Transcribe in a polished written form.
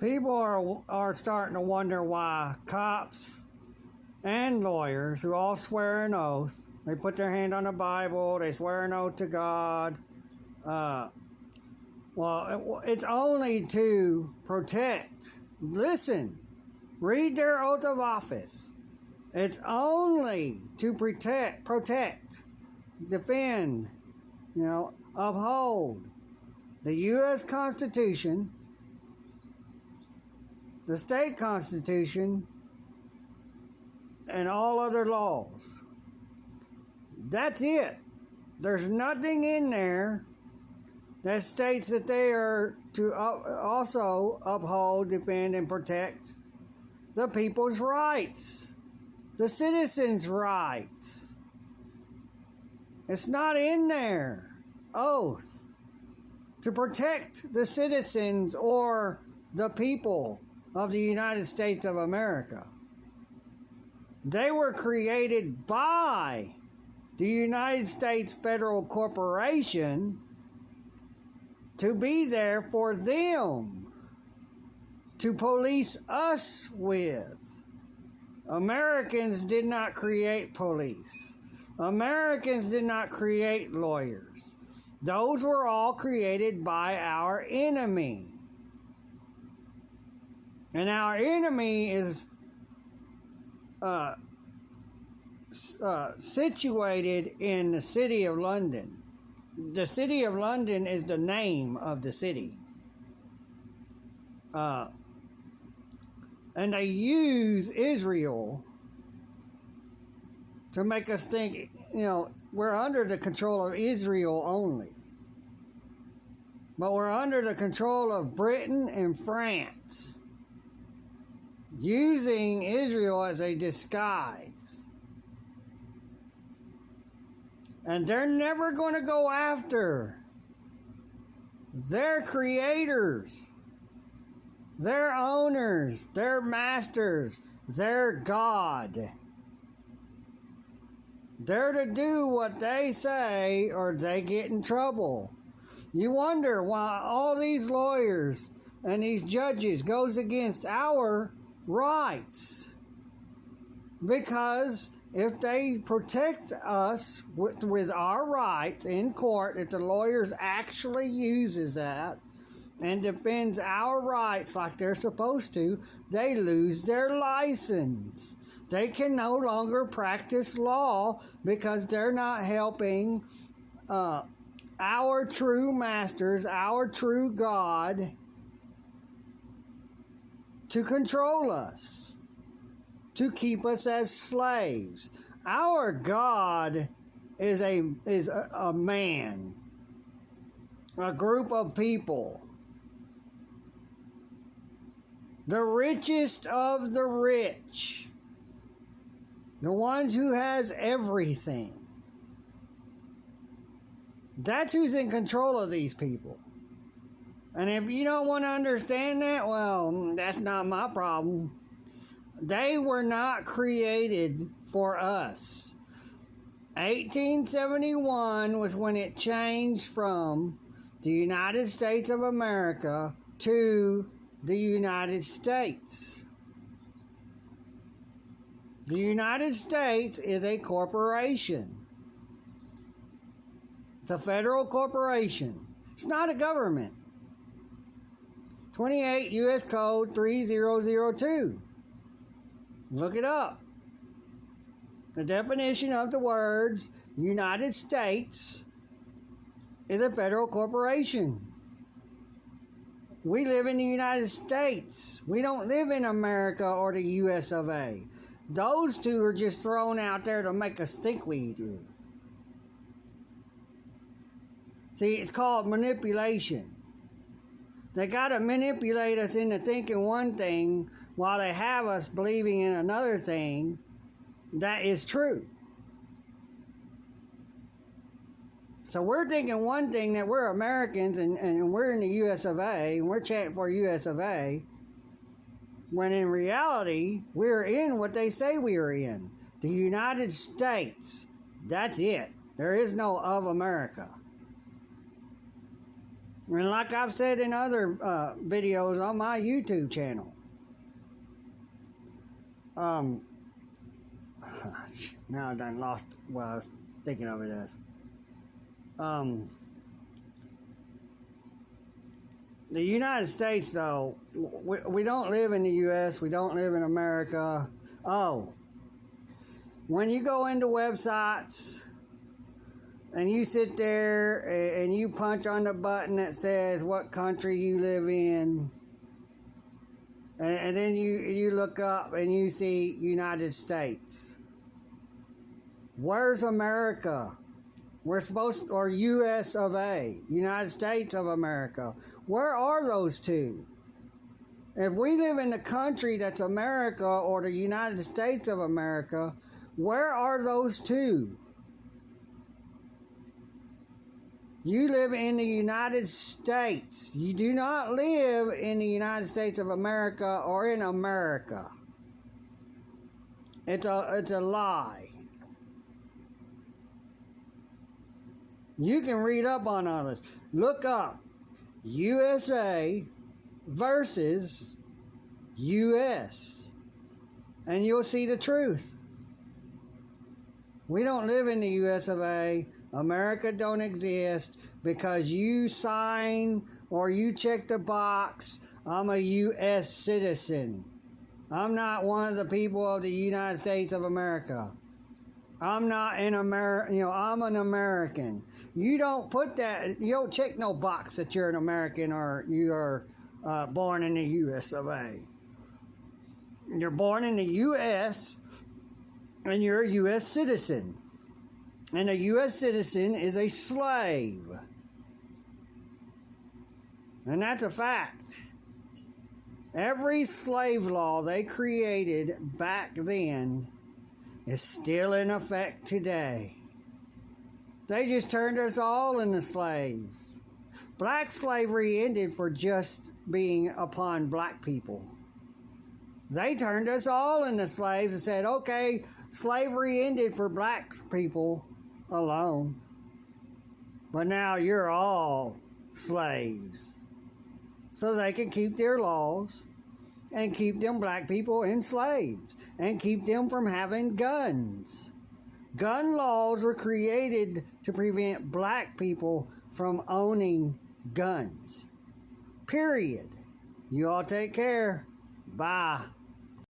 People are starting to wonder why cops and lawyers who all swear an oath, they put their hand on the Bible, they swear an oath to God. It's only to protect. Listen, read their oath of office. It's only to protect, defend, uphold the U.S. Constitution, the state constitution, and all other laws. That's it. There's nothing in there that states that they are to also uphold, defend, and protect the people's rights, the citizens' rights. It's not in there. Oath to protect the citizens or the people of the United States of America. They were created by the United States Federal Corporation to be there for them, to police us with. Americans did not create police. Americans did not create lawyers. Those were all created by our enemy. And our enemy is situated in the city of London. The city of London is the name of the city. And they use Israel to make us think, we're under the control of Israel only. But we're under the control of Britain and France, using Israel as a disguise. And they're never going to go after their creators, their owners, their masters, their God. They're to do what they say or they get in trouble. You wonder why all these lawyers and these judges goes against our rights. Because if they protect us with our rights in court, if the lawyers actually uses that and defends our rights like they're supposed to, they lose their license. They can no longer practice law because they're not helping our true masters, our true God, to control us, to keep us as slaves. Our God is a man, a group of people, the richest of the rich, the ones who has everything. That's who's in control of these people. And if you don't want to understand that, well, that's not my problem. They were not created for us. 1871 was when it changed from the United States of America to the United States. The United States is a corporation. It's a federal corporation. It's not a government. 28 U.S. Code 3002. Look it up. The definition of the words United States is a federal corporation. We live in the United States. We don't live in America or the U.S. of A. Those two are just thrown out there to make us think we do. See, it's called manipulation. They got to manipulate us into thinking one thing while they have us believing in another thing that is true. So we're thinking one thing, that we're Americans and we're in the U.S. of A, and we're chanting for U.S. of A, when in reality, we're in what they say we are in. The United States. That's it. There is no of America. And like I've said in other videos on my YouTube channel, now I done lost what I was thinking of it as. The United States, though, we don't live in the U.S., we don't live in America. Oh, when you go into websites and you sit there and you punch on the button that says what country you live in, and then you look up and you see United States. Where's America? We're supposed to, or U.S. of A., United States of America. Where are those two? If we live in the country that's America or the United States of America, where are those two? You live in the United States. You do not live in the United States of America or in America. It's a lie. You can read up on all this. Look up USA versus US, and you'll see the truth. We don't live in the US of A. America don't exist because you sign or you check the box, I'm a US citizen. I'm not one of the people of the United States of America. I'm not an I'm an American. You don't put that, you don't check no box that you're an American or you are born in the US of A. You're born in the US and you're a US citizen. And a US citizen is a slave. And that's a fact. Every slave law they created back then is still in effect today. They just turned us all into slaves. Black slavery ended for just being upon black people. They turned us all into slaves and said, okay, slavery ended for black people alone. But now you're all slaves. So they can keep their laws and keep them black people enslaved and keep them from having guns. Gun laws were created to prevent black people from owning guns. Period. You all take care. Bye.